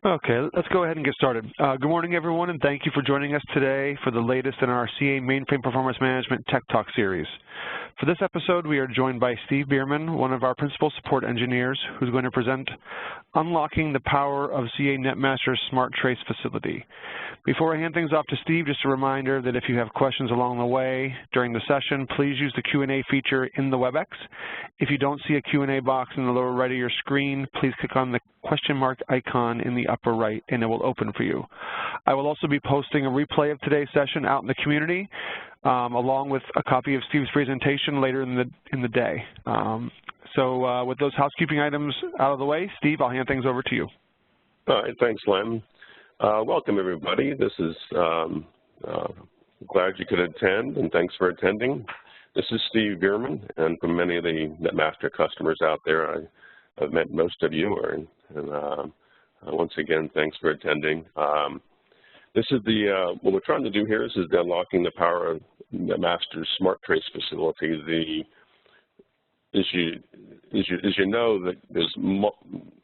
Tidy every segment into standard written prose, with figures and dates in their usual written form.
Okay, let's go ahead and get started. Good morning, everyone, and thank you for joining us today for the latest in our CA Mainframe Performance Management Tech Talk series. For this episode, we are joined by Steve Beerman, one of our principal support engineers, who's going to present Unlocking the Power of CA NetMaster's SmartTrace Facility. Before I hand things off to Steve, just a reminder that if you have questions along the way during the session, please use the Q&A feature in the WebEx. If you don't see a Q&A box in the lower right of your screen, please click on the question mark icon in the upper right and it will open for you. I will also be posting a replay of today's session out in the community along with a copy of Steve's presentation later in the day. So with those housekeeping items out of the way, Steve, I'll hand things over to you. All right, thanks, Len. Welcome, everybody. This is glad you could attend, and thanks for attending. This is Steve Beerman, and from many of the NetMaster customers out there, I've met most of you, and once again, thanks for attending. This is what we're trying to do here is unlocking the power of NetMaster's SmartTrace facility. As you know, that there's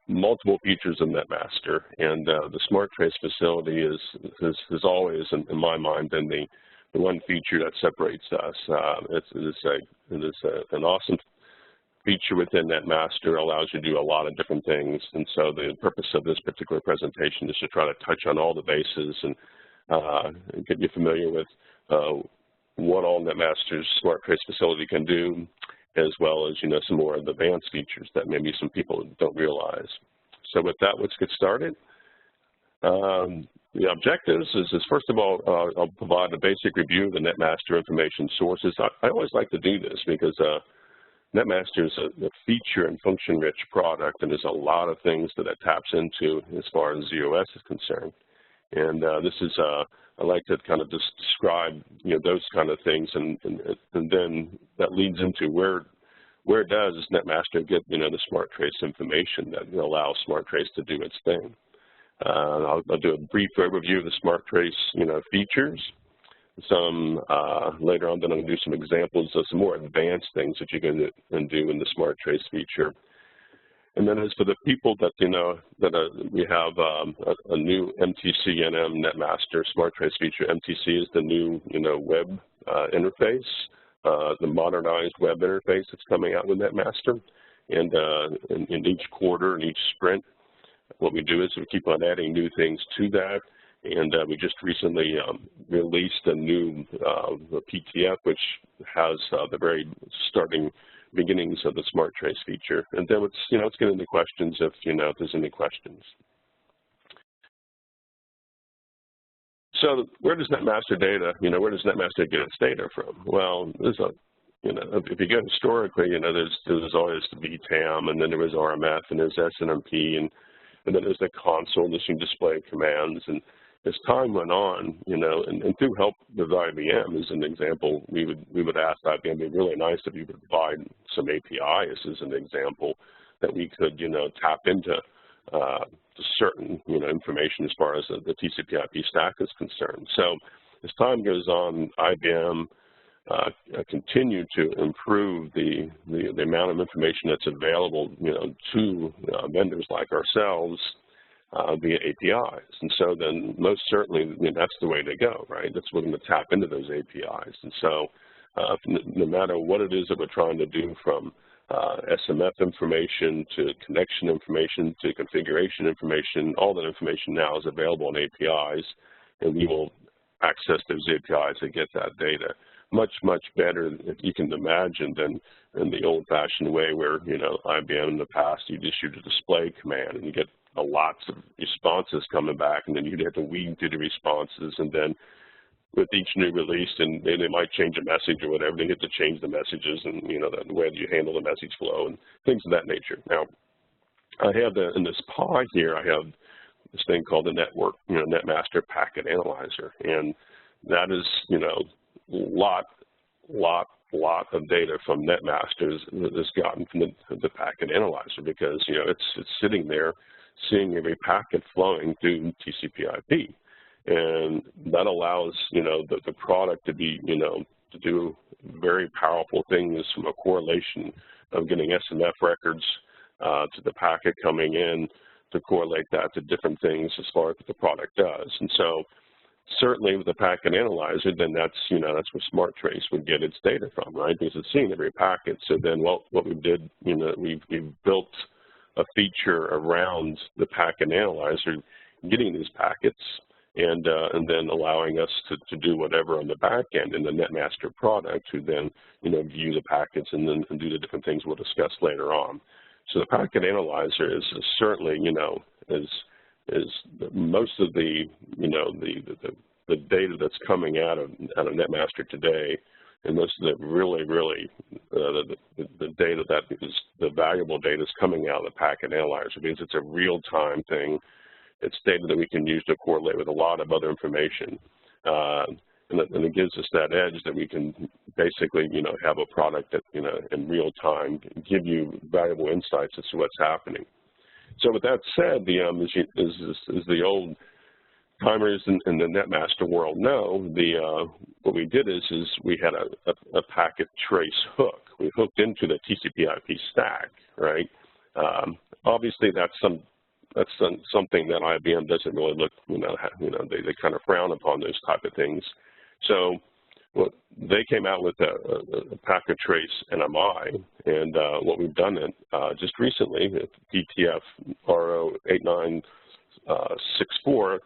multiple features in NetMaster, and the SmartTrace facility is always, in my mind, been the one feature that separates us. It is an awesome feature within NetMaster, allows you to do a lot of different things, and so the purpose of this particular presentation is to try to touch on all the bases and get you familiar with what all NetMaster's SmartTrace facility can do, as well as, some more of the advanced features that maybe some people don't realize. So with that, let's get started. The objectives is first of all, I'll provide a basic review of the NetMaster information sources. I always like to do this because NetMaster is a feature and function-rich product, and there's a lot of things that it taps into as far as ZOS is concerned. And this is, I like to kind of just describe, those kind of things, and then that leads into where does NetMaster get, the SmartTrace information that allows SmartTrace to do its thing. I'll do a brief overview of the SmartTrace, features. Later on, then I'm going to do some examples of some more advanced things that you can do in the SmartTrace feature. And then as for the people that, we have a new MTC-NM NetMaster SmartTrace feature. MTC is the new, web interface, the modernized web interface that's coming out with NetMaster. And in each quarter and each sprint, what we do is we keep on adding new things to that. And we just recently released a new PTF, which has the very beginnings of the SmartTrace feature. And then let's get into questions if there's any questions. So where does NetMaster where does NetMaster get its data from? Well, there's if you go historically, there's always the VTAM, and then there was RMF, and there's SNMP, and then there's the console, this you display commands. And as time went on, and through help with IBM as an example, we would ask IBM, it'd be really nice if you could provide some APIs as an example that we could, tap into certain, information as far as the TCP/IP stack is concerned. So as time goes on, IBM continued to improve the amount of information that's available, to vendors like ourselves via APIs. And so then most certainly, that's the way to go, right? That's we're going to tap into those APIs. And so no matter what it is that we're trying to do, from SMF information to connection information to configuration information, all that information now is available in APIs, and we will access those APIs to get that data. Much, much better, if you can imagine, than in the old-fashioned way where, IBM in the past, you'd issue a display command and you get lots of responses coming back, and then you'd have to weed through the responses, and then with each new release, and they might change a message or whatever, they get to change the messages and, the way that you handle the message flow and things of that nature. Now, I have in this pie here, I have this thing called the NetMaster Packet Analyzer, and that is, lot of data from NetMaster that's gotten from the Packet Analyzer, because, it's sitting there seeing every packet flowing through TCP/IP. And that allows, the product to be, to do very powerful things from a correlation of getting SMF records to the packet coming in, to correlate that to different things as far as what the product does. And so certainly with the packet analyzer, then that's where SmartTrace would get its data from, right? Because it's seeing every packet. So then what we did, we've built a feature around the packet analyzer, getting these packets, and then allowing us to do whatever on the back end in the NetMaster product, to then view the packets and then do the different things we'll discuss later on. So the packet analyzer is certainly is most of the the data that's coming out of NetMaster today, and most of the really the data that is the valuable data is coming out of the packet analyzer, because it's a real-time thing. It's data that we can use to correlate with a lot of other information, and it gives us that edge that we can basically have a product that in real time give you valuable insights as to what's happening. So with that said, as the old timers in the NetMaster world know, what we did is we had a packet trace hook. We hooked into the TCP/IP stack, right? Obviously, that's something that IBM doesn't really look, they kind of frown upon those type of things. So they came out with a packet trace NMI, and what we've done just recently, PTF RO 8964,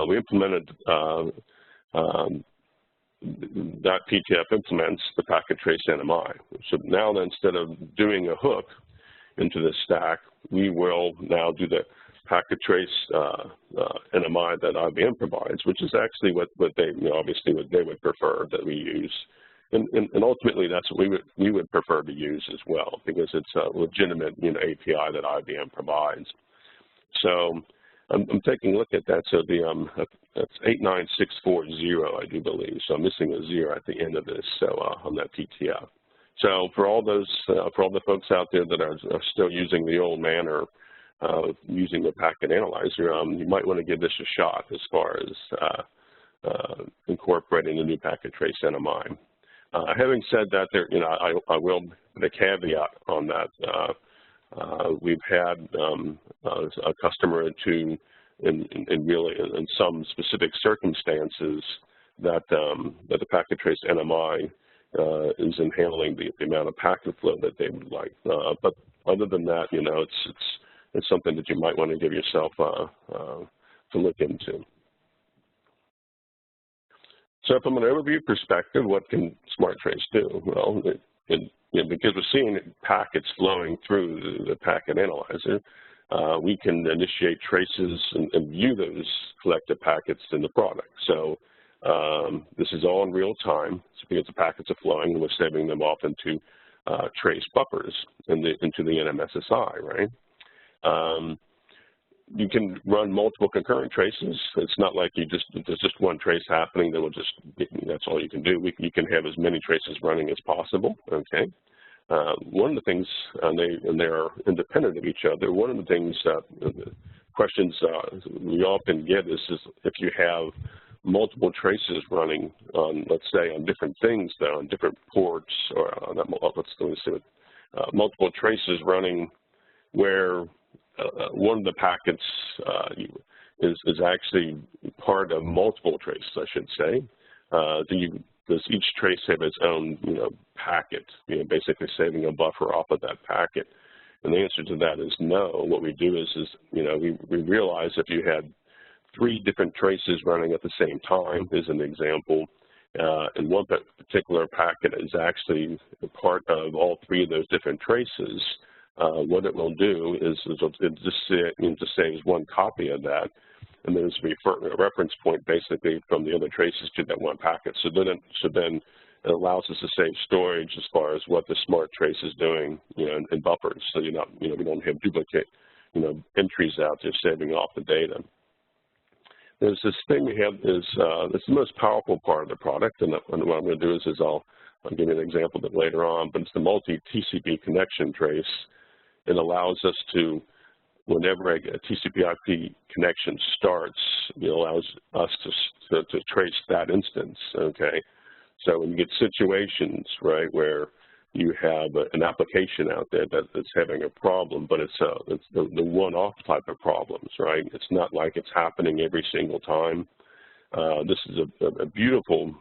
we implemented that PTF implements the packet trace NMI. So now instead of doing a hook into the stack, we will now do the packet trace NMI that IBM provides, which is actually what they obviously what they would prefer that we use, and ultimately that's what we would prefer to use as well, because it's a legitimate API that IBM provides. So I'm taking a look at that. So that's 89640, I do believe. So I'm missing a 0 at the end of this. So on that PTF. So for all the folks out there that are still using the old manner, using the packet analyzer, you might want to give this a shot as far as incorporating the new packet trace NMI. Having said that, I will put a caveat on that. We've had a customer or two in some specific circumstances that the packet trace NMI is in handling the amount of packet flow that they would like. But other than that, it's something that you might want to give yourself to look into. So from an overview perspective, what can SmartTrace do? Well, because we're seeing packets flowing through the packet analyzer, we can initiate traces and view those collected packets in the product. So this is all in real time. So because the packets are flowing, and we're saving them off into trace buffers into the NMSSI, right? You can run multiple concurrent traces. It's not like there's just one trace happening, then that's all you can do. You can have as many traces running as possible, okay? One of the things, and they are independent of each other, one of the things, questions we often get is if you have multiple traces running on, let's say, on different things, though, on different ports, or multiple traces running where one of the packets is actually part of multiple traces, I should say. Does each trace have its own, packet, basically saving a buffer off of that packet? And the answer to that is no. What we do is we realize if you had 3 different traces running at the same time, as an example, and one particular packet is actually part of all 3 of those different traces, what it will do is it just saves one copy of that, and then there's a reference point basically from the other traces to that one packet. So then it allows us to save storage as far as what the SmartTrace is doing, in buffers. So we don't have duplicate, entries out there saving off the data. There's this thing we have is it's the most powerful part of the product, and what I'm going to do is I'll give you an example of it later on, but it's the multi-TCP connection trace. It allows us to, whenever a TCP/IP connection starts, it allows us to trace that instance, okay? So when you get situations, right, where you have an application out there that's having a problem, but it's the one-off type of problems, right? It's not like it's happening every single time. This is a beautiful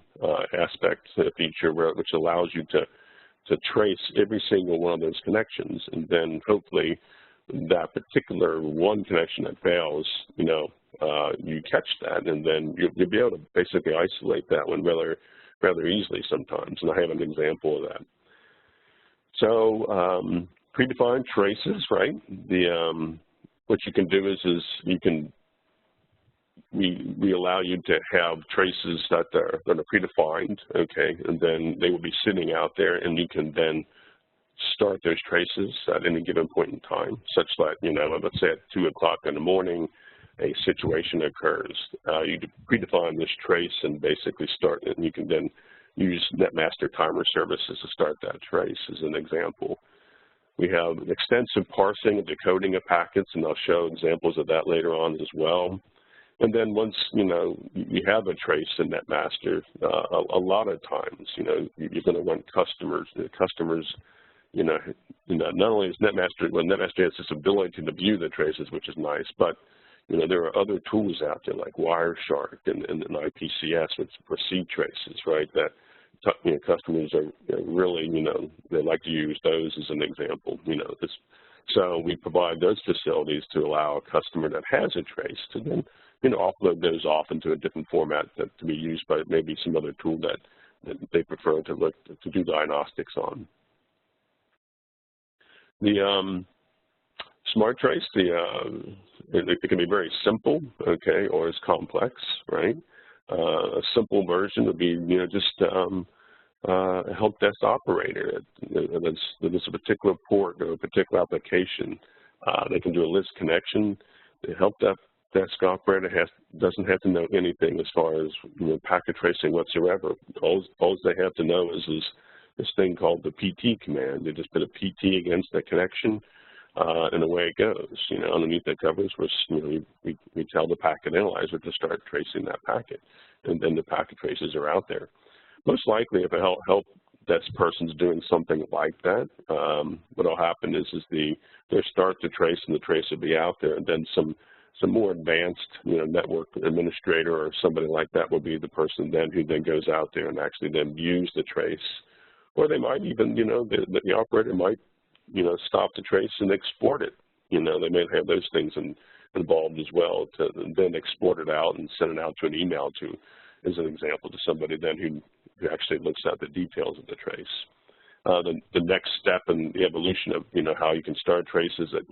aspect feature which allows you to trace every single one of those connections, and then hopefully that particular one connection that fails, you catch that, and then you'll be able to basically isolate that one rather easily sometimes, and I have an example of that. So predefined traces, right? What you can do is we allow you to have traces that are predefined, okay, and then they will be sitting out there, and you can then start those traces at any given point in time, such that, let's say at 2 o'clock in the morning, a situation occurs. You predefine this trace and basically start it, and you can then use NetMaster timer services to start that trace as an example. We have extensive parsing and decoding of packets, and I'll show examples of that later on as well. And then once, you have a trace in NetMaster, a lot of times, you're going to want customers, not only is NetMaster, NetMaster has this ability to view the traces, which is nice, but, there are other tools out there like Wireshark and IPCS, which for seed traces, right, that, customers are really, they like to use those as an example, So we provide those facilities to allow a customer that has a trace to then, offload those off into a different format to be used by maybe some other tool that they prefer to do diagnostics on. The SmartTrace, it can be very simple, okay, or it's complex, right? A simple version would be, just a help desk operator. There's a particular port or a particular application. They can do a list connection. The help desk operator doesn't have to know anything as far as packet tracing whatsoever. All they have to know is this thing called the PT command. They just put a PT against the connection, and away it goes. Underneath the covers, we tell the packet analyzer to start tracing that packet, and then the packet traces are out there. Most likely, if a help desk person's doing something like that, what will happen is they start the trace, and the trace will be out there, and then some more advanced, network administrator or somebody like that will be the person then who then goes out there and actually then views the trace. Or they might even, the operator might, stop the trace and export it. They may have those things involved as well to then export it out and send it out to an email to, as an example, to somebody then who actually looks at the details of the trace. The next step in the evolution of, how you can start traces that,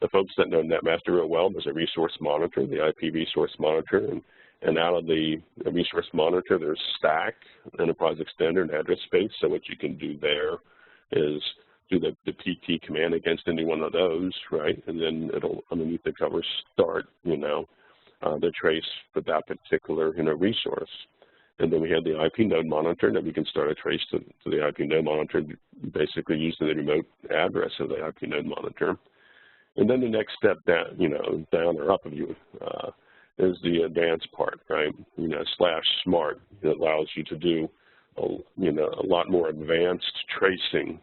the folks that know NetMaster real well, there's a resource monitor, the IP resource monitor, and out of the resource monitor, there's stack, enterprise extender, and address space. So what you can do there is do the PT command against any one of those, right? And then it'll, underneath the cover, start, the trace for that particular, resource. And then we have the IP node monitor that we can start a trace to the IP node monitor, basically using the remote address of the IP node monitor. And then the next step down, down or up of you, is the advanced part, right? /smart. It allows you to do, a lot more advanced tracing.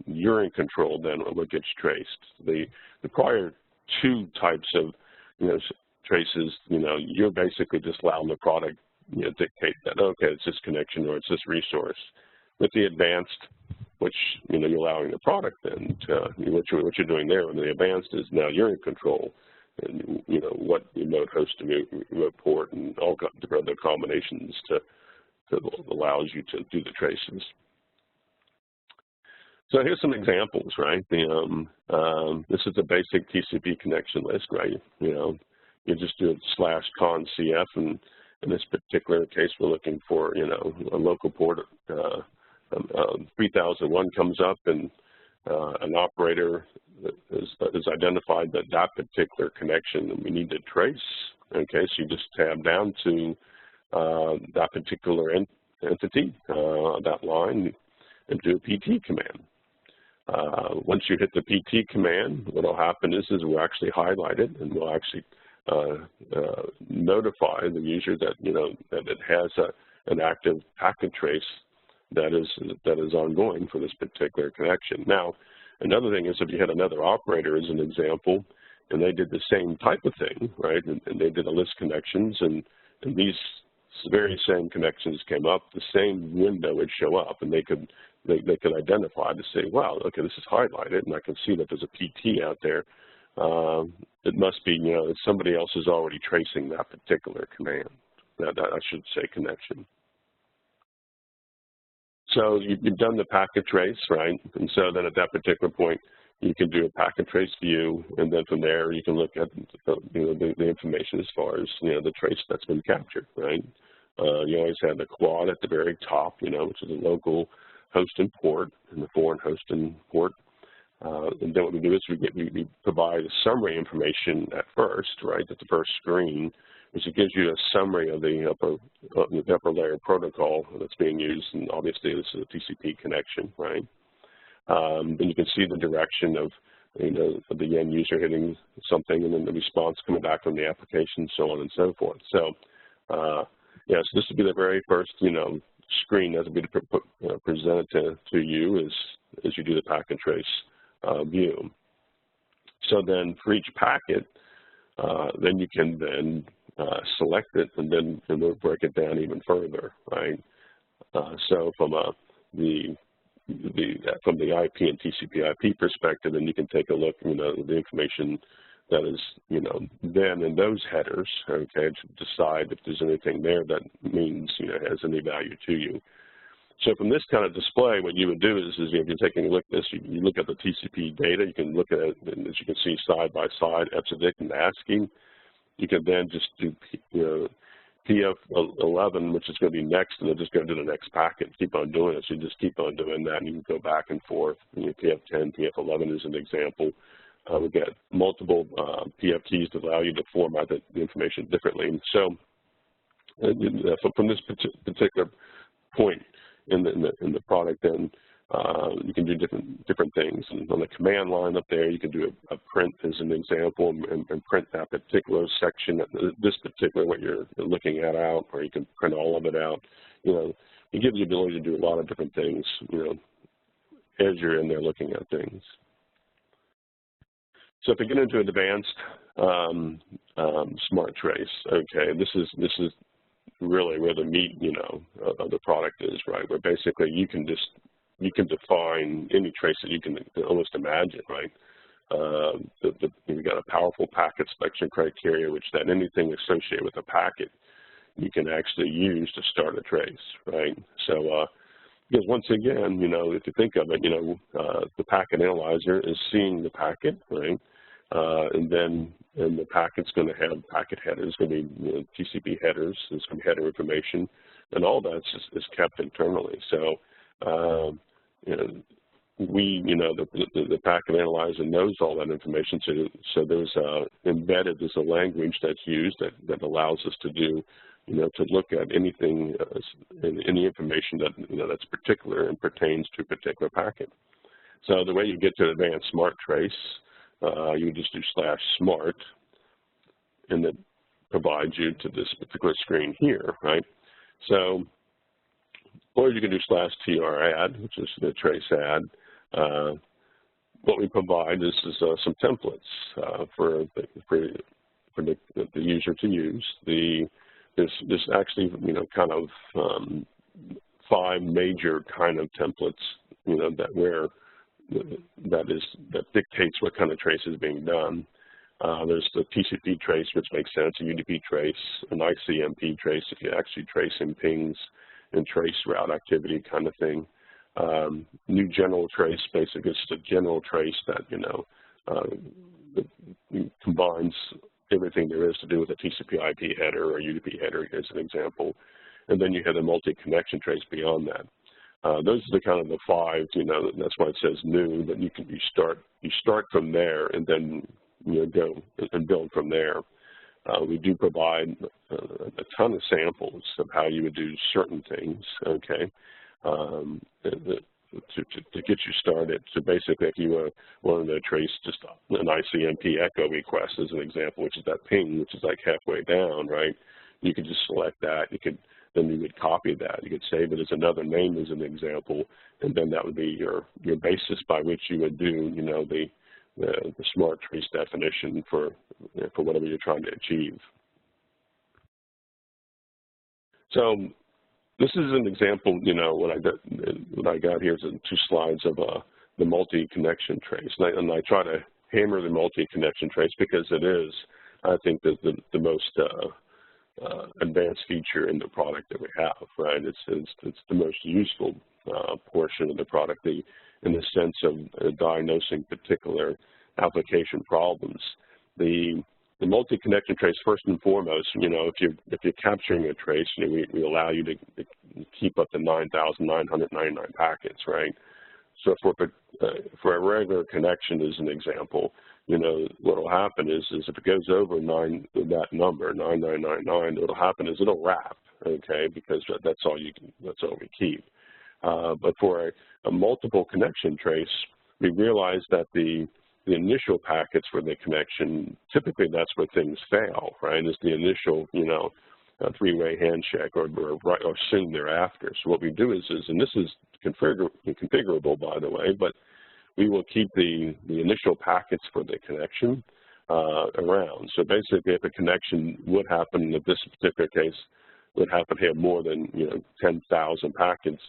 You're in control then of what gets traced. The prior two types of, traces, you're basically just allowing the product, dictate that, okay, it's this connection or it's this resource. With the advanced, which, you're allowing the product then to, what you're doing there, and the advanced is now you're in control. And, what remote host to remote port and all the other combinations to allows you to do the traces. So here's some examples, right? This is a basic TCP connection list, right? You just do /CONNCF, and in this particular case, we're looking for, a local port. 3001 comes up, and an operator is identified that particular connection that we need to trace. Okay, so you just tab down to that particular entity, that line, and do a PT command. Once you hit the PT command, what will happen is we'll actually highlight it, and we'll actually notify the user that, that it has an active packet trace that is ongoing for this particular connection. Now, another thing is if you had another operator as an example, and they did the same type of thing, right, and they did a list connections, and these very same connections came up, the same window would show up, and they could identify to say, wow, okay, this is highlighted, and I can see that there's a PT out there. It must be, somebody else is already tracing that particular command, that I should say connection. So you've done the packet trace, right? And so then at that particular point, you can do a packet trace view, and then from there you can look at the information as far as the trace that's been captured, right? You always have the quad at the very top, which is a local host and port, and the foreign host and port. And then what we do is we provide a summary information at first, right, at the first screen, which gives you a summary of the upper layer protocol that's being used, and obviously this is a TCP connection, right? Then you can see the direction of the end user hitting something, and then the response coming back from the application, so on and so forth. So so this would be the very first screen that would be presented to you as you do the packet trace view. So then for each packet, then you can then select it, and then we'll break it down even further, right? So from the IP and TCP/IP perspective, then you can take a look, the information that is, then in those headers, okay, to decide if there's anything there that means, has any value to you. So from this kind of display, what you would do is if you're taking a look at this, you look at the TCP data, you can look at it, and as you can see side by side, EBCDIC and ASCII. You can then just do, PF11, which is going to be next, and then just go to the next packet, keep on doing it. So you just keep on doing that, and you can go back and forth. PF10, PF11 is an example. We get multiple PFTs that allow you to format the information differently. And so from this particular point in the product, then you can do different things. And on the command line up there, you can do a print as an example, and print that particular section, this particular what you're looking at out, or you can print all of it out. It gives you the ability to do a lot of different things, as you're in there looking at things. So if we get into advanced SmartTrace, okay, this is really where the meat, of the product is, right? Where basically you can define any trace that you can almost imagine, right? You've got a powerful packet selection criteria, which then anything associated with a packet you can actually use to start a trace, right? So because once again, if you think of it, the packet analyzer is seeing the packet, right? And the packet's going to have packet headers, going to be TCP headers, there's going to be header information, and all that is kept internally. So the packet analyzer knows all that information. So there's embedded, there's a language that's used that allows us to do, to look at anything, any information that that's particular and pertains to a particular packet. So the way you get to advanced SmartTrace, you just do /smart, and it provides you to this particular screen here, right? So, or you can do /tradd, which is the trace add. What we provide is some templates for the user to use. There's actually kind of 5 major kind of templates that dictates what kind of trace is being done. There's the TCP trace, which makes sense, a UDP trace, an ICMP trace if you actually trace in pings and trace route activity kind of thing. New general trace, basically it's a general trace that combines everything there is to do with a TCP IP header or UDP header as an example. And then you have a multi-connection trace beyond that. Those are the kind of the 5, that's why it says new, but you start from there and then go and build from there. We do provide a ton of samples of how you would do certain things, okay, to get you started. So basically, if you wanted to trace just an ICMP echo request as an example, which is that ping, which is like halfway down, right? You could just select that. You could then you would copy that. You could save it as another name as an example, and then that would be your basis by which you would do, you know, the SmartTrace definition for whatever you're trying to achieve. So this is an example, you know, what I got here is 2 slides of the multi-connection trace, and I try to hammer the multi-connection trace because it is, I think, the most advanced feature in the product that we have, right? It's the most useful portion of the product, in the sense of diagnosing particular application problems. The multi-connection trace, first and foremost, you know, if you're capturing a trace, you know, we allow you to keep up to 9,999 packets, right? So for a regular connection, as an example, you know, what will happen is if it goes over that number, 9999, what will happen is it'll wrap, okay, because that's all we keep. But for a multiple connection trace, we realize that the initial packets for the connection, typically that's where things fail, right? Is the initial, you know, three-way handshake or soon thereafter. So what we do is and this is configurable, by the way, but we will keep the initial packets for the connection around. So basically, if a connection would happen, in this particular case, would happen to have more than, you know, 10,000 packets,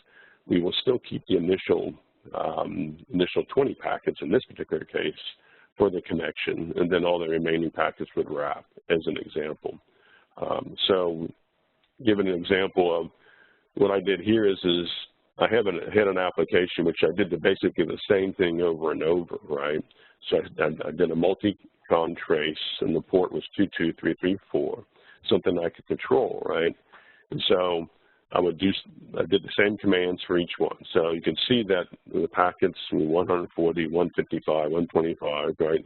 we will still keep the initial 20 packets in this particular case for the connection, and then all the remaining packets would wrap, as an example. So, given an example of what I did here is I had an application which I did basically the same thing over and over, right? So I did a multi-con trace, and the port was 22334, something I could control, right? And so I did the same commands for each one. So you can see that the packets 140, 155, 125, right?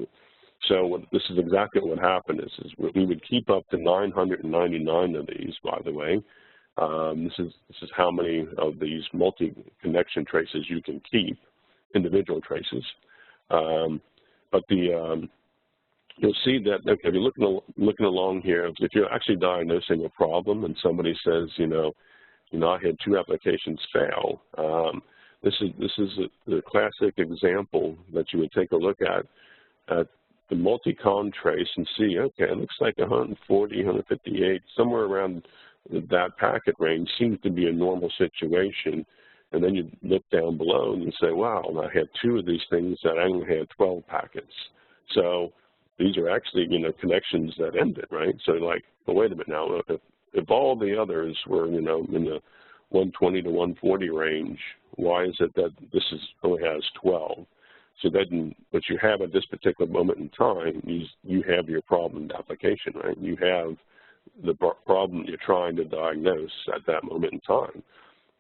So this is exactly what happened is we would keep up to 999 of these, by the way. This is how many of these multi-connection traces you can keep, individual traces. But you'll see that, okay, if you're looking along here, if you're actually diagnosing a problem and somebody says, you know, I had 2 applications fail, this is the classic example that you would take a look at the multi-con trace and see, okay, it looks like 140, 158, somewhere around that packet range seems to be a normal situation. And then you look down below and you say, wow, I had 2 of these things that I only had 12 packets. So these are actually, you know, connections that ended, right? So like, well, wait a minute now, if all the others were, you know, in the 120 to 140 range, why is it that this only has 12? So then what you have at this particular moment in time is you have your problem application, right? You have the problem you're trying to diagnose at that moment in time.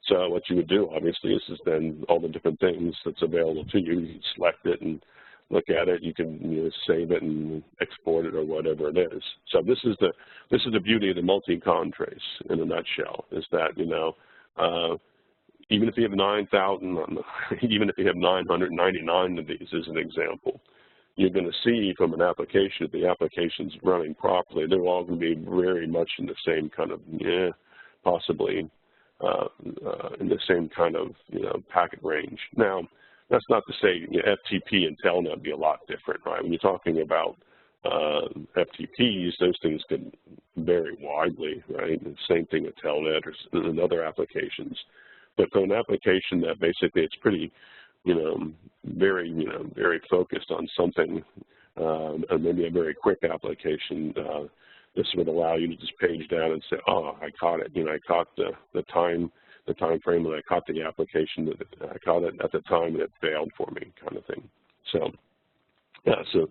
So what you would do, obviously, is then all the different things that's available to you. You select it and look at it. You can, you know, save it and export it or whatever it is. So this is the beauty of the multi-con trace in a nutshell. Is that, you know, even if you have 9,000, even if you have 999 of these, as an example, you're going to see from an application, if the application's running properly, they're all going to be very much in the same kind of, possibly in the same kind of, you know, packet range. Now, that's not to say, you know, FTP and Telnet would be a lot different, right? When you're talking about FTPs, those things can vary widely, right? And same thing with Telnet or in other applications. But for an application that basically it's pretty, very focused on something, and maybe a very quick application, this would allow you to just page down and say, oh, I caught it. You know, I caught the time frame, and I caught the application that I caught it at the time that it failed for me, kind of thing. So, yeah, so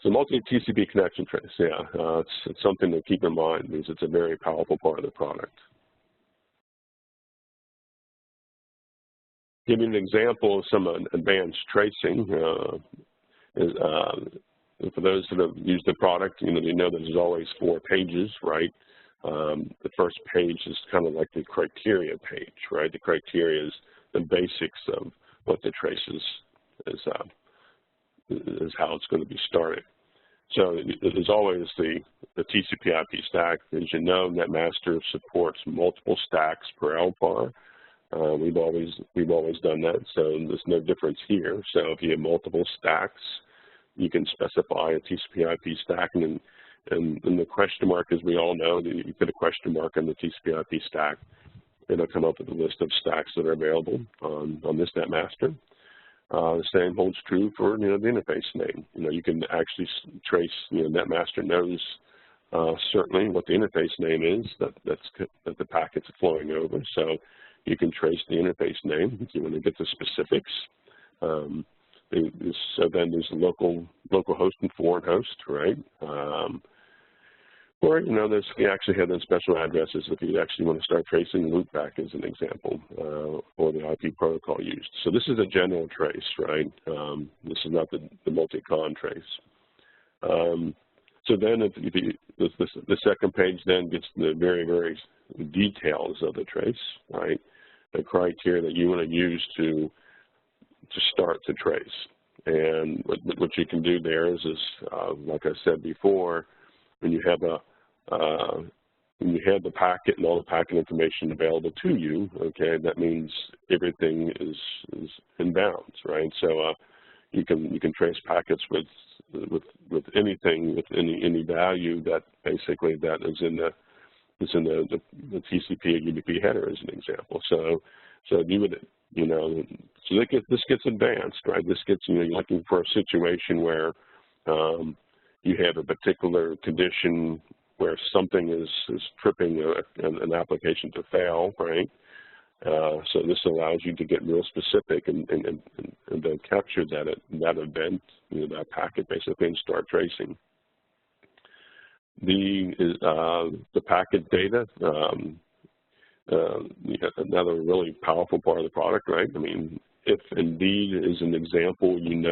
multi-TCP connection trace, yeah, it's something to keep in mind because it's a very powerful part of the product. Give you an example of some advanced tracing. For those that have used the product, you know that there's always 4 pages, right? The first page is kind of like the criteria page, right? The criteria is the basics of what the trace is how it's going to be started. So there's always the TCP/IP stack. As you know, NetMaster supports multiple stacks per LPAR. We've always done that, so there's no difference here. So if you have multiple stacks, you can specify a TCP/IP stack, and the question mark, as we all know, you put a question mark on the TCP/IP stack, it'll come up with a list of stacks that are available on this NetMaster. The same holds true for the interface name. You can actually trace. NetMaster knows certainly what the interface name is that the packet's flowing over. So you can trace the interface name if you want to get the specifics. So then there's local host and foreign host, right? Or, you actually have those special addresses if you actually want to start tracing the loopback as an example, or the IP protocol used. So this is a general trace, right? This is not the multi-con trace. So then the second page then gets the very, very details of the trace, right? The criteria that you want to use to start the trace. And what you can do there is like I said before, when you have the packet and all the packet information available to you, okay, that means everything is in bounds, right? So you can trace packets with anything, with any value that basically that is in the TCP or UDP header as an example. So you would so this gets advanced, right? This gets you're looking for a situation where you have a particular condition where something is tripping an application to fail, right? So this allows you to get real specific and then capture that event, that packet basically, and start tracing. The packet data, another really powerful part of the product, right? I mean, if indeed is an example, in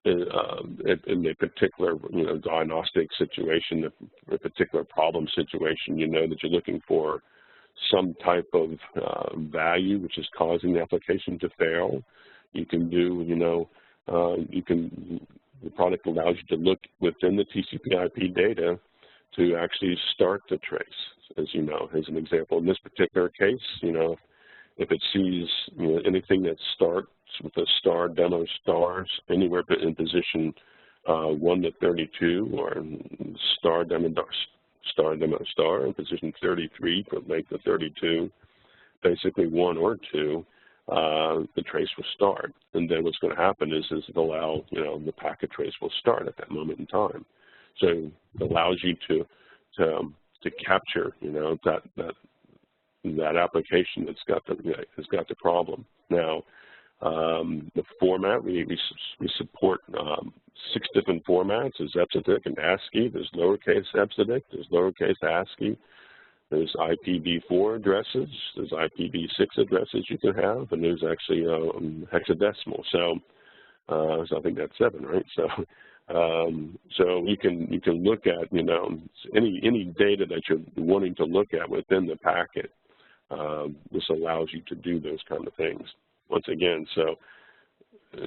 a particular diagnostic situation, a particular problem situation, that you're looking for some type of value which is causing the application to fail. You can do, the product allows you to look within the TCP/IP data to actually start the trace, as as an example. In this particular case, if it sees anything that starts with a star, demo stars, anywhere in position 1 to 32, or star, demo star in position 33 from length of 32, basically 1 or 2, the trace will start. And then what's going to happen is it'll allow, the packet trace will start at that moment in time. So it allows you to capture, that application that's got the problem. Now, the format, we support 6 different formats. There's EBCDIC and ASCII. There's lowercase EBCDIC. There's lowercase ASCII. There's IPv4 addresses. There's IPv6 addresses you can have, and there's actually hexadecimal. So I think that's 7, right? So you can look at any data that you're wanting to look at within the packet. This allows you to do those kind of things. Once again, so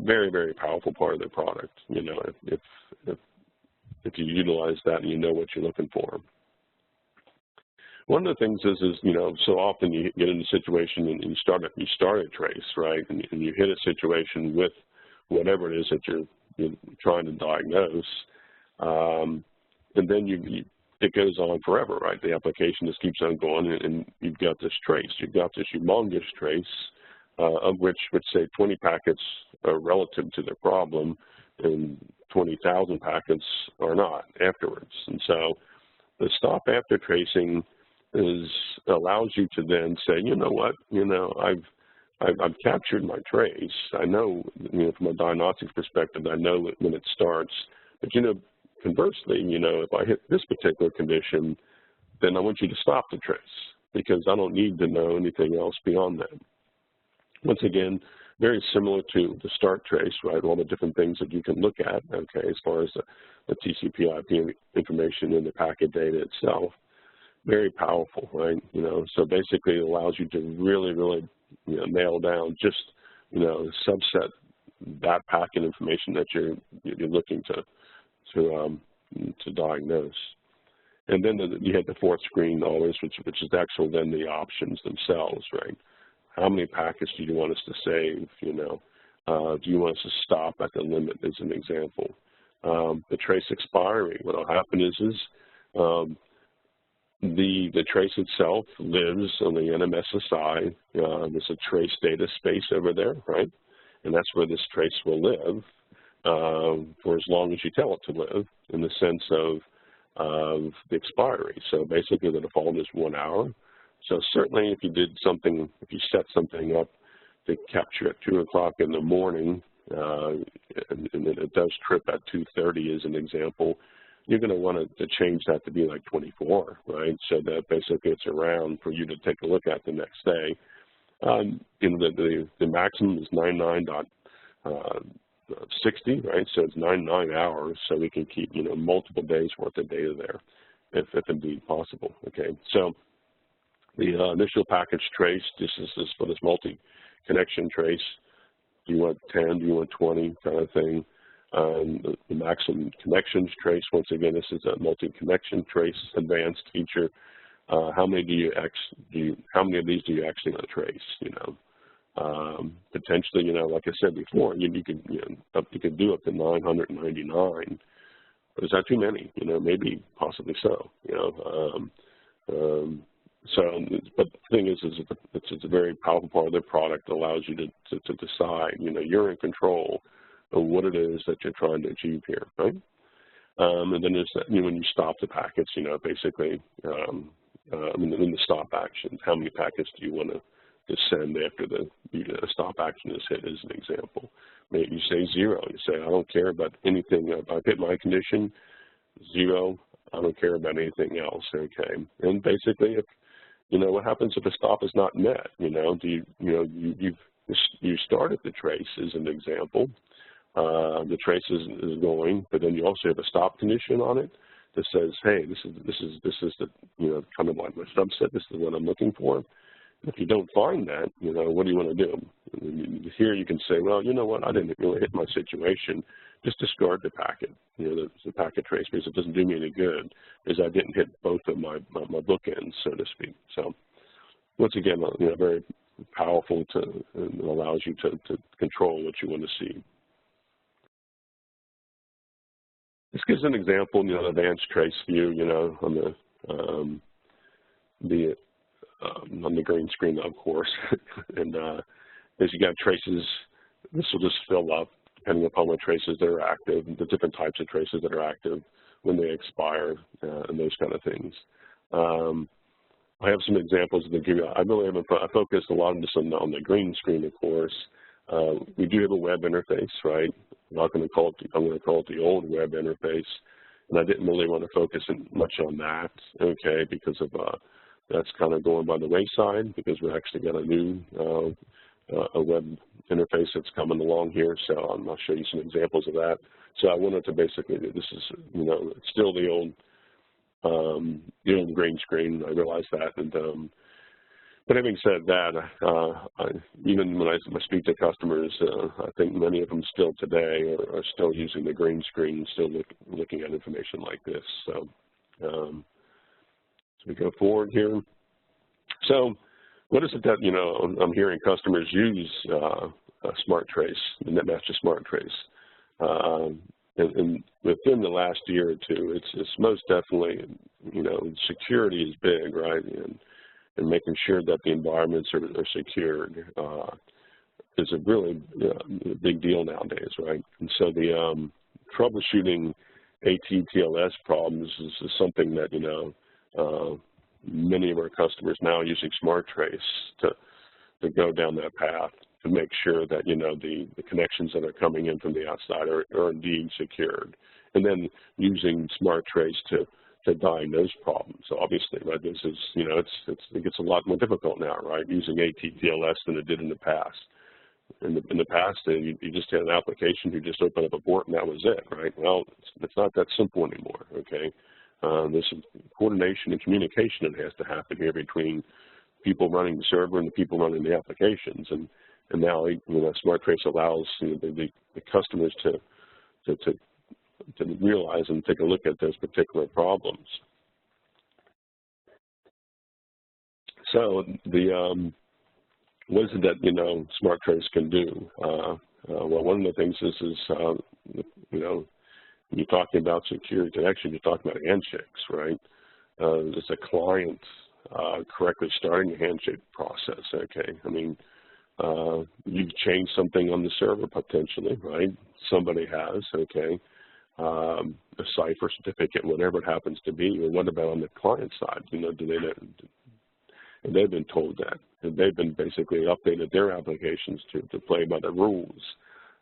very, very powerful part of the product. If you utilize that and you know what you're looking for. One of the things is so often you get in a situation and you start a trace, right, and you hit a situation with whatever it is that you're trying to diagnose, and then it goes on forever, right? The application just keeps on going, and you've got this trace. You've got this humongous trace, of which, say, 20 packets are relative to the problem, and 20,000 packets are not afterwards. And so the stop after tracing allows you to then say, you know what, I've captured my trace. I know, from a diagnostics perspective, I know when it starts. But, conversely, if I hit this particular condition, then I want you to stop the trace because I don't need to know anything else beyond that. Once again, very similar to the start trace, right? All the different things that you can look at, okay, as far as the TCP/IP information in the packet data itself. Very powerful, right? So basically it allows you to really, really nail down just, a subset that packet information that you're looking to diagnose. And then you have the fourth screen always, which is actually then the options themselves, right? How many packets do you want us to save? You know, do you want us to stop at the limit, as an example? The trace expiry. What will happen is the trace itself lives on the NMSSI. There's a trace data space over there, right? And that's where this trace will live for as long as you tell it to live, in the sense of the expiry. So basically the default is 1 hour. So certainly if you did something, if you set something up to capture at 2 o'clock in the morning, and then it does trip at 2:30 as an example, you're going to want to change that to be like 24, right? So that basically it's around for you to take a look at the next day. You know, the maximum is 99.60, right? So it's 99 hours, so we can keep, you know, multiple days worth of data there, if indeed possible. Okay, so the initial package trace, this is for this multi-connection trace. Do you want 10? Do you want 20? Kind of thing. The maximum connections trace. Once again, this is a multi-connection trace advanced feature. How many how many of these do you actually want to trace? You know, potentially, you know, like I said before, you could do up to 999. But is that too many? You know, maybe, possibly so. You know, but the thing is it's a very powerful part of their product that allows you to decide. You know, you're in control of what it is that you're trying to achieve here, right? And then there's that, you know, when you stop the packets, you know, basically, in the stop action, how many packets do you want to send after the stop action is hit, as an example? Maybe you say 0. You say, I don't care about anything. I've hit my condition, 0. I don't care about anything else, okay? And basically, if, you know, what happens if a stop is not met? You know, you started the trace, as an example. The trace is going, but then you also have a stop condition on it that says, hey, this is the, you know, kind of like my subset. This is what I'm looking for. If you don't find that, you know, what do you want to do? Here you can say, well, you know what, I didn't really hit my situation. Just discard the packet, you know, the packet trace, because it doesn't do me any good, because I didn't hit both of my bookends, so to speak. So once again, you know, very powerful and allows you to control what you want to see. This gives an example, you know, advanced trace view, you know, on the green screen, of course. And as you got traces, this will just fill up depending upon what traces that are active, the different types of traces that are active, when they expire, and those kind of things. I have some examples to give you. I focused a lot on this on the green screen, of course. We do have a web interface, right? I'm going to call it the old web interface, and I didn't really want to focus much on that, okay, because of that's kind of going by the wayside, because we actually got a new a web interface that's coming along here. So I'll show you some examples of that. So I wanted to basically, this is, you know, it's still the old green screen. I realize that, and but having said that, even when I speak to customers, I think many of them still today are still using the green screen, still looking at information like this. So, so we go forward here. So what is it that, you know, I'm hearing customers use SmartTrace, the NetMaster SmartTrace. And within the last year or two, it's most definitely, you know, security is big, right? And making sure that the environments are secured is a really big deal nowadays, right? And so the troubleshooting AT-TLS problems is something that, you know, many of our customers now are using SmartTrace to go down that path, to make sure that, you know, the connections that are coming in from the outside are indeed secured. And then using SmartTrace to diagnose problems. So obviously, right, this is, you know, it gets a lot more difficult now, right, using AT-TLS than it did in the past. In the past, you just had an application, you just opened up a port and that was it, right? Well, it's not that simple anymore, okay? There's some coordination and communication that has to happen here between people running the server and the people running the applications. And And now, SmartTrace allows the customers to realize and take a look at those particular problems. So what is it that SmartTrace can do? Well, one of the things is when you're talking about secure connection, you're talking about handshakes, right? It's a client correctly starting a handshake process. Okay, I mean, you've changed something on the server potentially, right? Somebody has, okay, a cipher certificate, whatever it happens to be. And what about on the client side? Do they know? And they've been told that. And they've been basically updated their applications to play by the rules.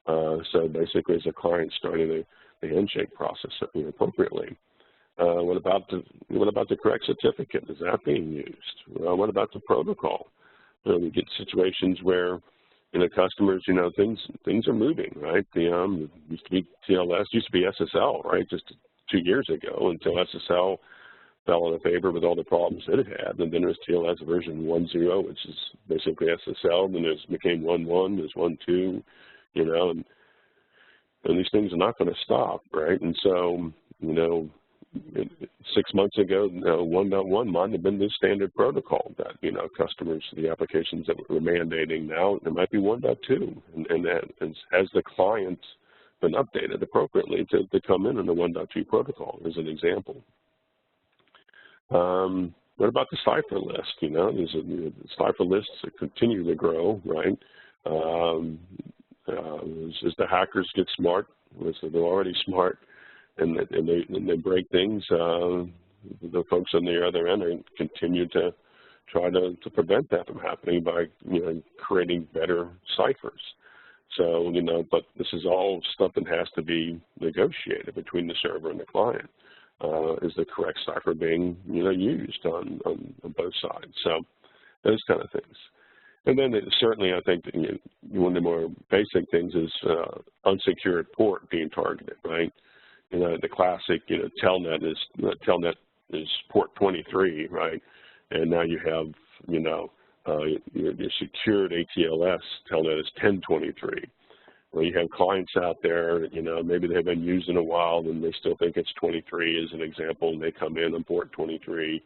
So basically, as a client starting the handshake process appropriately. What about the correct certificate? Is that being used? What about the protocol? We get situations where customers, things are moving, right? The used to be TLS, used to be SSL, right? Just 2 years ago until SSL fell out of favor with all the problems it had, and then there was TLS version 1.0, which is basically SSL. Then it became 1.1, there's 1.2, and these things are not going to stop, right? And so, 6 months ago, 1.1 might have been the standard protocol that, customers, the applications that we're mandating now, there might be 1.2, and that has the client been updated appropriately to come in the 1.2 protocol, as an example. What about the cipher list? The cipher lists that continue to grow, right? As the hackers get smart, so they're already smart, and they break things, the folks on the other end continue to try to prevent that from happening by creating better ciphers. So but this is all stuff that has to be negotiated between the server and the client. Is the correct cipher being used on both sides? So those kind of things. And then certainly, I think one of the more basic things is unsecured port being targeted, right? The classic, telnet is port 23, right? And now you have, your secured AT-TLS telnet is 1023. Well, you have clients out there, maybe they've been used in a while and they still think it's 23 as an example, and they come in on port 23,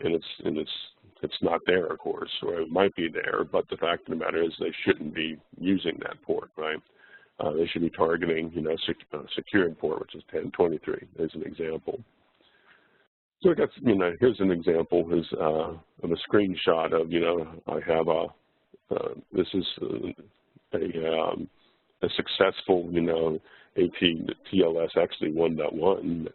and it's not there, of course, or it might be there, but the fact of the matter is they shouldn't be using that port, right? They should be targeting, secured port, which is 1023, as an example. So I got, here's an example of a screenshot of, I have this is a successful, AT-TLS actually 1.1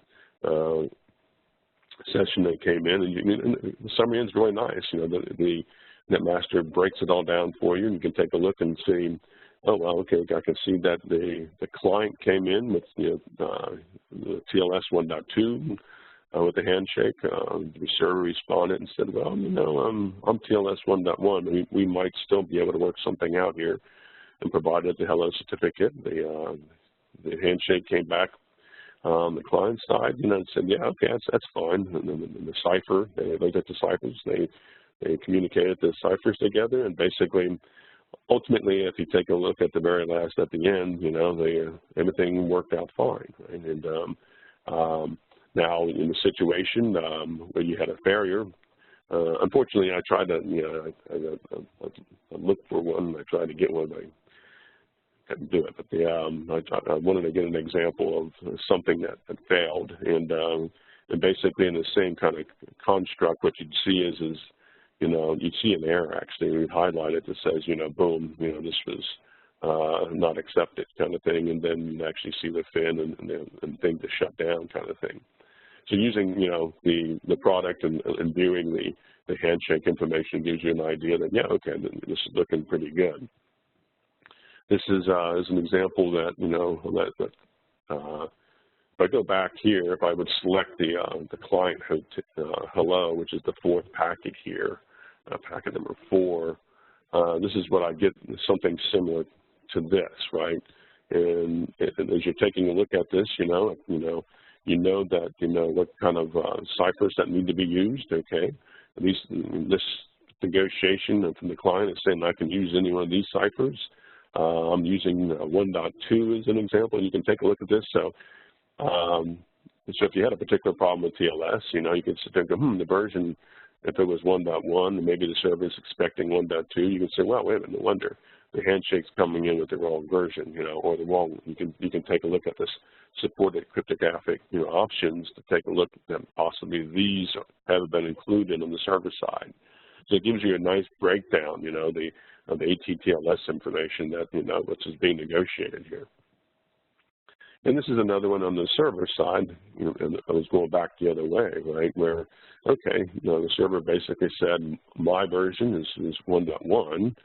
session that came in, and the summary is really nice. The NetMaster breaks it all down for you, and you can take a look and see, oh, well, okay, I can see that the client came in with the TLS 1.2 with the handshake. The server responded and said, well, I'm TLS 1.1. We might still be able to work something out here, and provided the hello certificate. The handshake came back on the client side, and said, yeah, okay, that's fine. And then the cipher, they looked at the ciphers, they communicated the ciphers together, and basically, ultimately, if you take a look at the very last, at the end, everything worked out fine. Right? And now, in the situation where you had a failure, unfortunately, I tried to, I looked for one, I tried to get one, I couldn't do it, but I wanted to get an example of something that had failed, and basically in the same kind of construct, what you'd see is you'd see an error actually. We'd highlight it that says, boom, this was not accepted kind of thing, and then you'd actually see the fin and thing to shut down kind of thing. So using, the product and viewing the handshake information gives you an idea that, yeah, okay, this is looking pretty good. This is an example that, if I go back here, if I would select the client hello, which is the fourth packet here, packet number 4, this is what I get, something similar to this, right? And as you're taking a look at this, you know that what kind of ciphers that need to be used. Okay, this negotiation from the client is saying I can use any one of these ciphers. I'm using 1.2 as an example. You can take a look at this. So if you had a particular problem with TLS, you could sit there and go, the version, if it was 1.1 and maybe the server is expecting 1.2, you can say, well, wait a minute, no wonder the handshake's coming in with the wrong version, or the wrong. You can take a look at this supported cryptographic, options to take a look at possibly these have been included on the server side. So it gives you a nice breakdown, of the AT-TLS information that which is being negotiated here. And this is another one on the server side. I was going back the other way, right? Where, okay, the server basically said my version is 1.1.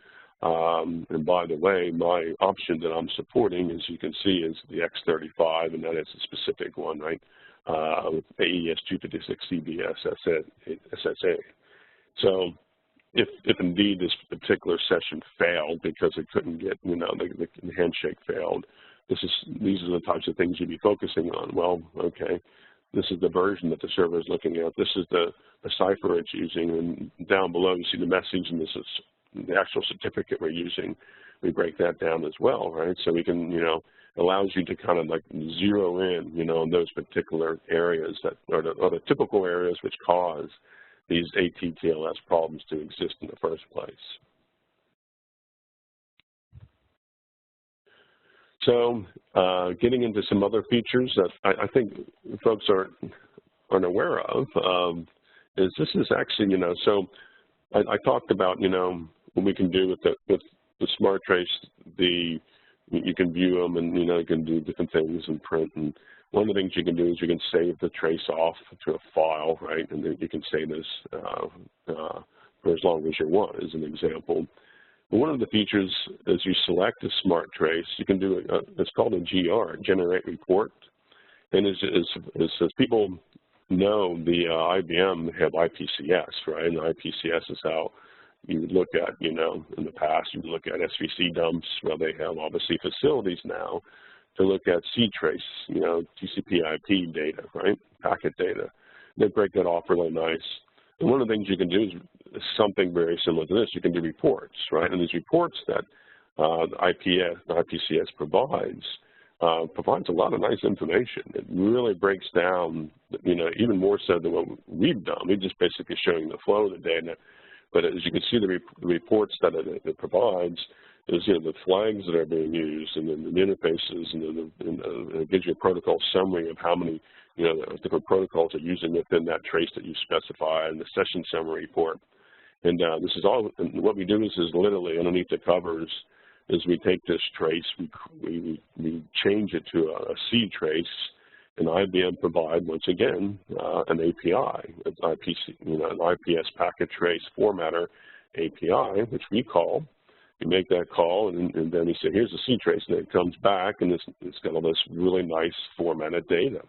And by the way, my option that I'm supporting, as you can see, is the X35, and that is a specific one, right? With AES-256 CBS SSA. So if indeed this particular session failed because it couldn't get, the handshake failed, these are the types of things you'd be focusing on. Well, okay, this is the version that the server is looking at. This is the cipher it's using, and down below you see the message, and this is the actual certificate we're using. We break that down as well, right? So we can, allows you to kind of like zero in, on those particular areas that are the typical areas which cause these AT-TLS problems to exist in the first place. So getting into some other features that I think folks aren't aware of is this is actually, so I talked about, what we can do with the SmartTrace, you can view them and, you can do different things and print. And one of the things you can do is you can save the trace off to a file, right? And then you can save this for as long as you want, as an example. But one of the features is you select a SmartTrace, you can do it's called a GR, Generate Report. And as people know, the IBM have IPCS, right? And IPCS is how you would look at, in the past, you would look at SVC dumps. Well, they have obviously facilities now to look at C-trace, TCP/IP data, right? Packet data. They break that off really nice. And one of the things you can do is something very similar to this. You can do reports, right? And these reports that IPCS provides a lot of nice information. It really breaks down, even more so than what we've done. We're just basically showing the flow of the data. But as you can see, the reports that it provides is, the flags that are being used, and then the interfaces, and then it gives you a protocol summary of how many, different protocols are using within that trace that you specify, and the session summary report. And this is all. And what we do is literally underneath the covers is we take this trace, we change it to a C trace, and IBM provide, once again, an API, an IPS packet trace formatter API, which we call. You make that call, and then we say, here's a C trace, and it comes back, and it's got all this really nice formatted data.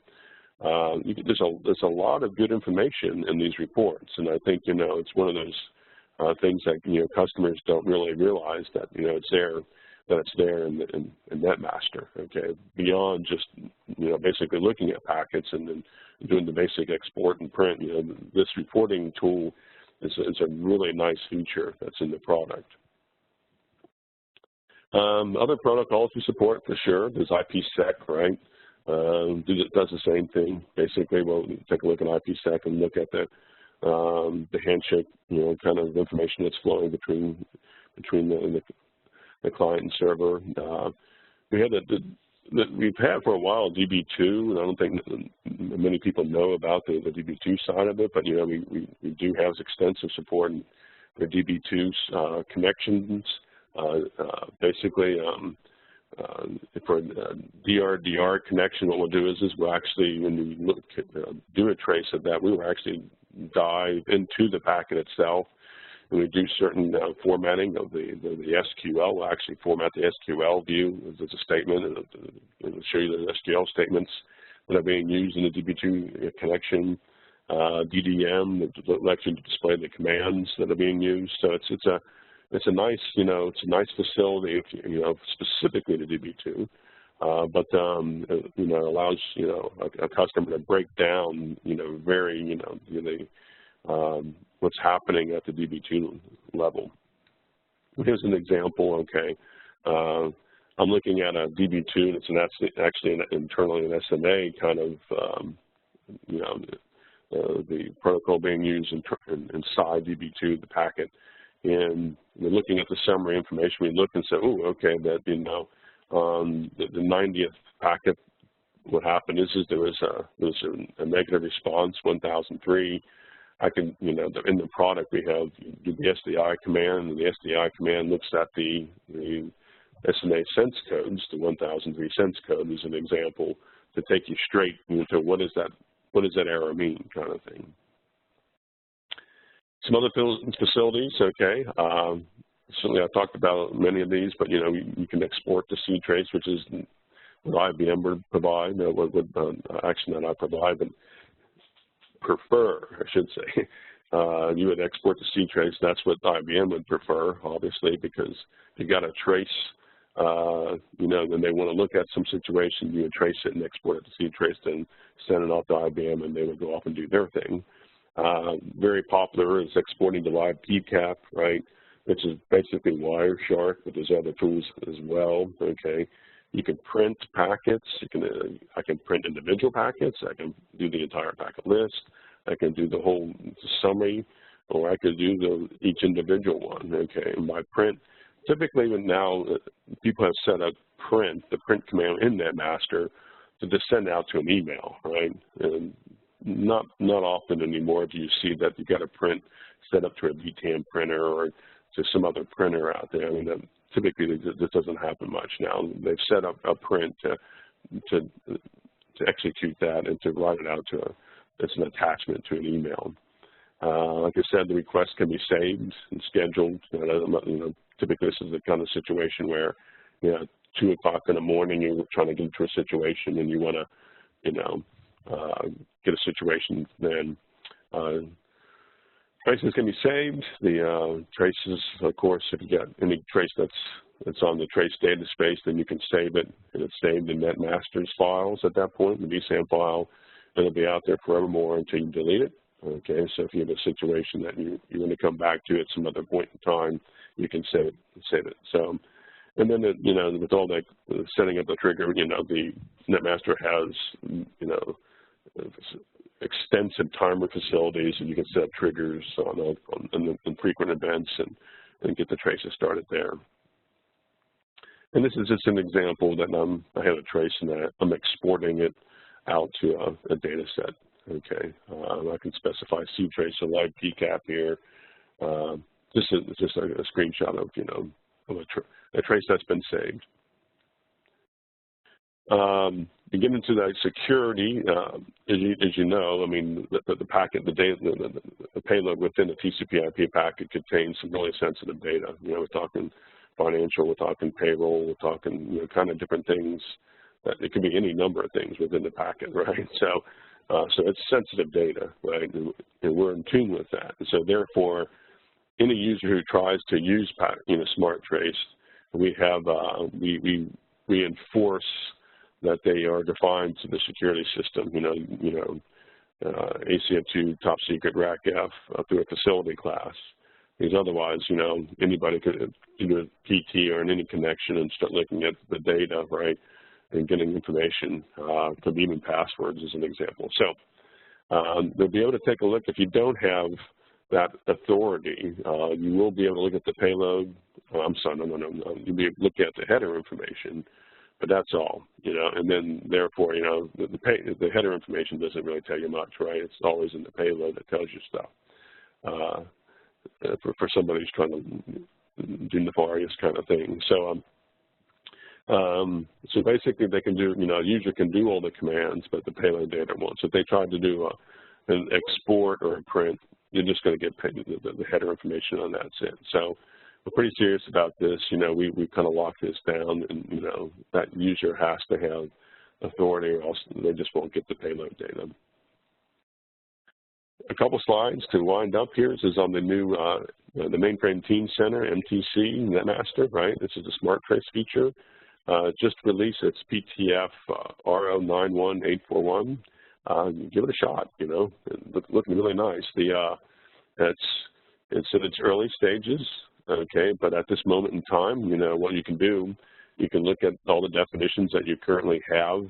There's a lot of good information in these reports, and I think, it's one of those things that, customers don't really realize that, it's there. That it's there in NetMaster, okay, beyond just, basically looking at packets and then doing the basic export and print. This reporting tool is a really nice feature that's in the product. Other protocols we support for sure. There's IPsec, right? Does the same thing. Basically, we'll take a look at IPsec and look at the handshake, kind of information that's flowing between the client and server. We had we've had for a while DB2, and I don't think many people know about the DB2 side of it, but we do have extensive support for DB2 connections. Basically, for DR connection, what we'll do is we'll actually, when we do a trace of that, we will actually dive into the packet itself. And we do certain formatting of the SQL. We'll actually format the SQL view as a statement, and it'll show you the SQL statements that are being used in the DB2 connection. DDM, it'll actually display the commands that are being used. So it's a nice, it's a nice facility, specifically to DB2. But allows a customer to break down, very what's happening at the DB2 level. Here's an example, okay. I'm looking at a DB2, and it's actually internally an SMA kind of, the protocol being used inside DB2, the packet. And we're looking at the summary information. We look and say, oh, okay, that, the 90th packet, what happened is there was a negative response, 1003. I can, in the product we have the SDI command, and the SDI command looks at the SMA sense codes, the 1003 sense code as an example, to take you straight into what does that error mean, kind of thing. Some other facilities, okay. Certainly I talked about many of these, but you can export to CTrace, which is what IBM would provide, actually not I provide, but prefer, I should say. You would export to CTrace. That's what IBM would prefer, obviously, because you got to trace, then they want to look at some situation, you would trace it and export it to CTrace, then send it off to IBM, and they would go off and do their thing. Very popular is exporting to live PCAP, right, which is basically Wireshark, but there's other tools as well, okay. You can print packets. I can print individual packets. I can do the entire packet list. I can do the whole summary, or I could do each individual one, okay. And by print, typically now people have set up the print command in NetMaster to just send out to an email, right? And not often anymore do you see that you got a print set up to a VTAM printer or to some other printer out there. I mean, typically this doesn't happen much now. They've set up a print to execute that and to write it out as an attachment to an email. Like I said, the request can be saved and scheduled. Typically this is the kind of situation where 2 o'clock in the morning you're trying to get into a situation and you want to get a situation, then traces can be saved. The traces, of course, if you got any trace that's on the trace data space, then you can save it, and it's saved in NetMaster's files at that point, the VSAM file. It'll be out there forevermore until you delete it. Okay, so if you have a situation that you want to come back to at some other point in time, you can save it. So, and then with all that setting up the trigger, the NetMaster has extensive timer facilities, and you can set up triggers on frequent events and get the traces started there. And this is just an example that I have a trace and I'm exporting it out to a data set. Okay, I can specify CTrace or live PCAP here. Just a screenshot of of a trace that's been saved. To get into that security, as you know, I mean, the packet, the payload within the TCP/IP packet contains some really sensitive data. We're talking financial, we're talking payroll, we're talking kind of different things. That it could be any number of things within the packet, right? So it's sensitive data, right? And we're in tune with that. And so therefore, any user who tries to use SmartTrace, we have we reinforce that they are defined to the security system. ACF2 top secret RACF through a facility class. Because otherwise, anybody could do a PT or any connection and start looking at the data, right? And getting information, could be even passwords as an example. So they'll be able to take a look. If you don't have that authority, you will be able to look at the payload. I'm sorry, no. You'll be able to look at the header information, but that's all, and then therefore, the header information doesn't really tell you much, right? It's always in the payload that tells you stuff for somebody who's trying to do nefarious kind of thing. So, so basically they can do, a user can do all the commands, but the payload data won't. So if they tried to do an export or a print, you're just going to get the header information on that's it. So we're pretty serious about this. We kind of lock this down, and, that user has to have authority or else they just won't get the payload data. A couple slides to wind up here. This is on the new, the Mainframe Team Center, MTC, NetMaster, right? This is the SmartTrace feature. Just released its PTF RO91841. Give it a shot, it's looking really nice. The It's in its early stages, okay, but at this moment in time, you know, what you can do, you can look at all the definitions that you currently have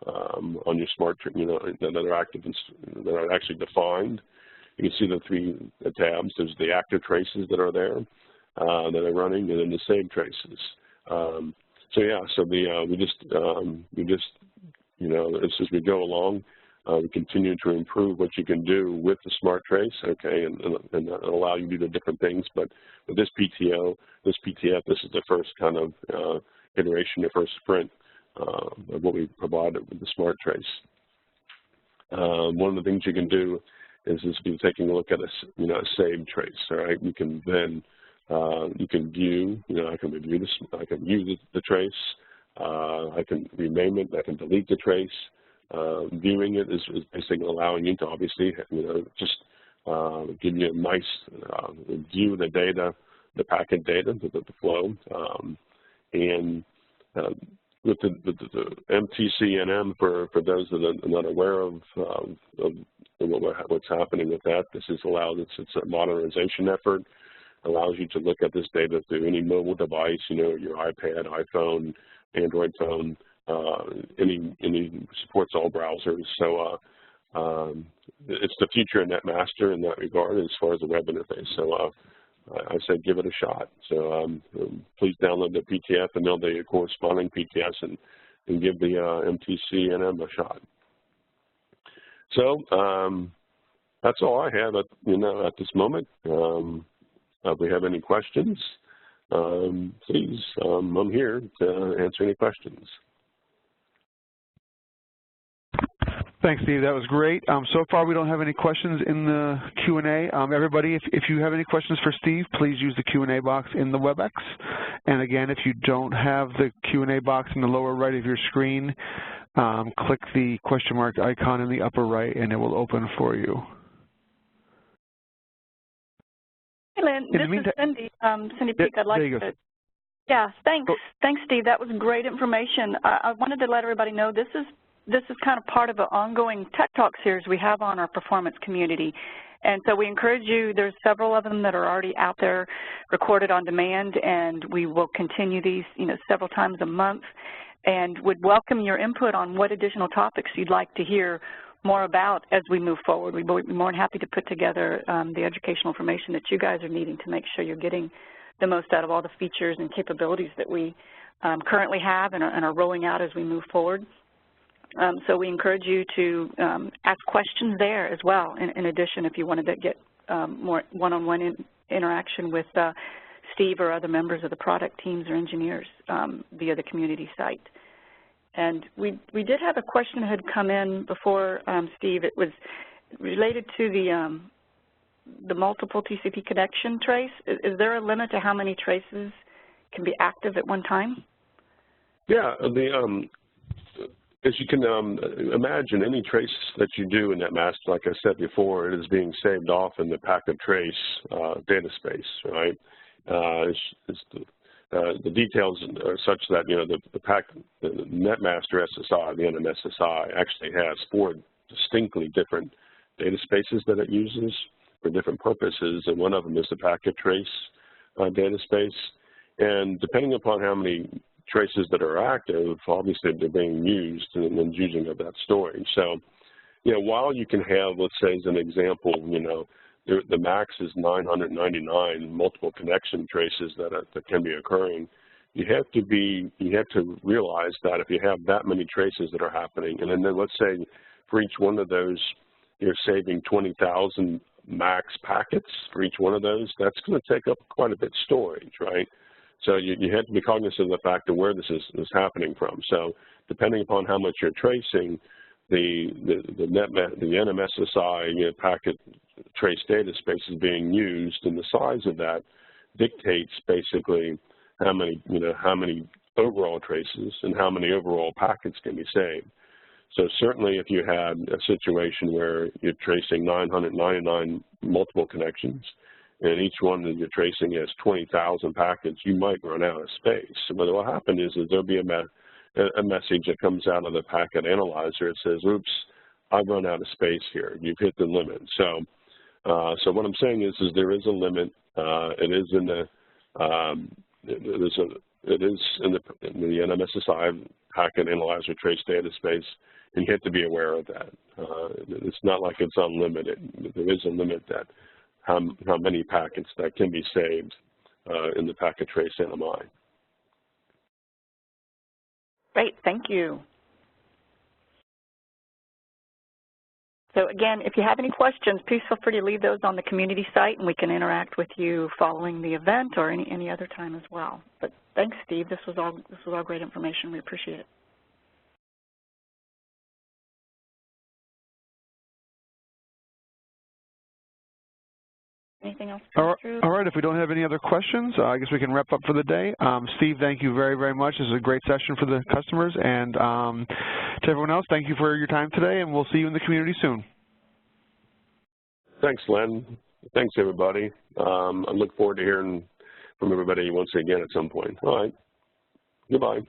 on your SmartTrace, you know, that are active and that are actually defined. You can see the three tabs. There's the active traces that are there that are running, and then the saved traces. So yeah, so we just you know, as we go along, we continue to improve what you can do with the SmartTrace, okay, and allow you to do the different things. But with this PTF, this is the first kind of iteration, the first sprint of what we provided with the SmartTrace. One of the things you can do is be taking a look at a saved trace. All right, you can then you can view, you know, I can review this, I can view the trace, I can rename it, I can delete the trace. Viewing it is basically allowing you to obviously, you know, just give you a nice view of the data, the packet data, the flow, and with the MTC-NM, for those that are not aware of what's happening with that, this is allowed. It's a modernization effort. Allows you to look at this data through any mobile device, you know, your iPad, iPhone, Android phone, any supports all browsers. So it's the future of NetMaster in that regard as far as the web interface. So I said give it a shot. So please download the PTF and build the corresponding PTFs and give the MTC-NM a shot. So that's all I have at this moment. If we have any questions, please, I'm here to answer any questions. Thanks, Steve. That was great. So far, we don't have any questions in the Q&A. Everybody, if you have any questions for Steve, please use the Q&A box in the WebEx. And again, if you don't have the Q&A box in the lower right of your screen, click the question mark icon in the upper right, and it will open for you. Hey, Lynn, this is Cindy. Cindy Peak. I'd like to. Yeah, thanks. Thanks, Steve. That was great information. I wanted to let everybody know this is kind of part of an ongoing Tech Talk series we have on our performance community. And so we encourage you, there's several of them that are already out there recorded on demand, and we will continue these, you know, several times a month, and would welcome your input on what additional topics you'd like to hear more about as we move forward. We'd be more than happy to put together the educational information that you guys are needing to make sure you're getting the most out of all the features and capabilities that we currently have and are rolling out as we move forward. So we encourage you to ask questions there as well. In addition, if you wanted to get more one-on-one interaction with Steve or other members of the product teams or engineers via the community site. And we did have a question that had come in before, Steve. It was related to the multiple TCP connection trace. Is there a limit to how many traces can be active at one time? Yeah, as you can imagine, any trace that you do in NetMaster, like I said before, it is being saved off in the packet trace data space, right? The details are such that, you know, the NetMaster SSI, the NM SSI, actually has 4 distinctly different data spaces that it uses for different purposes, and one of them is the packet trace data space. And depending upon how many traces that are active, obviously they're being used and then using of that storage. So, you know, while you can have, let's say as an example, you know, the max is 999 multiple connection traces that can be occurring. You have to realize that if you have that many traces that are happening, and then let's say for each one of those, you're saving 20,000 max packets for each one of those, that's going to take up quite a bit of storage, right? So you have to be cognizant of the fact of where this is happening from. So depending upon how much you're tracing, the NM SSI, you know, packet trace data space is being used, and the size of that dictates basically how many overall traces and how many overall packets can be saved. So certainly if you had a situation where you're tracing 999 multiple connections, and each one that you're tracing has 20,000 packets, you might run out of space. So what will happen is there'll be a message that comes out of the packet analyzer. It says, oops, I've run out of space here. You've hit the limit. So So what I'm saying is there is a limit. It is in the NMSSI packet analyzer trace data space, and you have to be aware of that. It's not like it's unlimited. There is a limit that how many packets that can be saved in the packet trace NMI. Great, thank you. So again, if you have any questions, please feel free to leave those on the community site, and we can interact with you following the event or any other time as well. But thanks, Steve. This was all great information. We appreciate it. Anything else? All right. If we don't have any other questions, I guess we can wrap up for the day. Steve, thank you very, very much. This is a great session for the customers. And to everyone else, thank you for your time today, and we'll see you in the community soon. Thanks, Len. Thanks, everybody. I look forward to hearing from everybody once again at some point. All right. Goodbye.